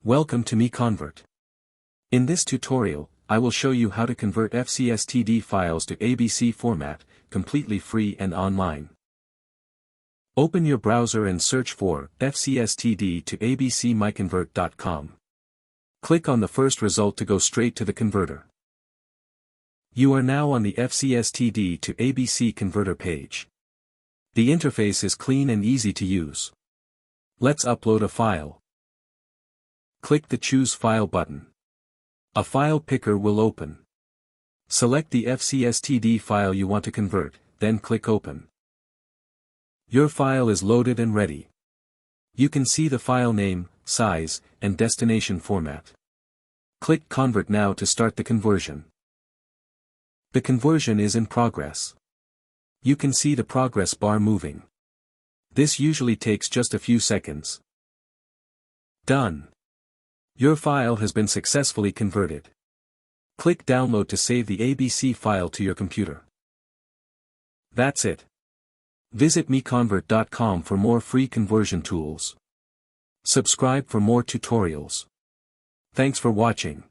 Welcome to MiConvert. In this tutorial, I will show you how to convert FCSTD files to ABC format, completely free and online. Open your browser and search for FCSTD to ABC MiConvert.com. Click on the first result to go straight to the converter. You are now on the FCSTD to ABC converter page. The interface is clean and easy to use. Let's upload a file. Click the Choose File button. A file picker will open. Select the FCSTD file you want to convert, then click Open. Your file is loaded and ready. You can see the file name, size, and destination format. Click Convert now to start the conversion. The conversion is in progress. You can see the progress bar moving. This usually takes just a few seconds. Done. Your file has been successfully converted. Click Download to save the ABC file to your computer. That's it. Visit MiConvert.com for more free conversion tools. Subscribe for more tutorials. Thanks for watching.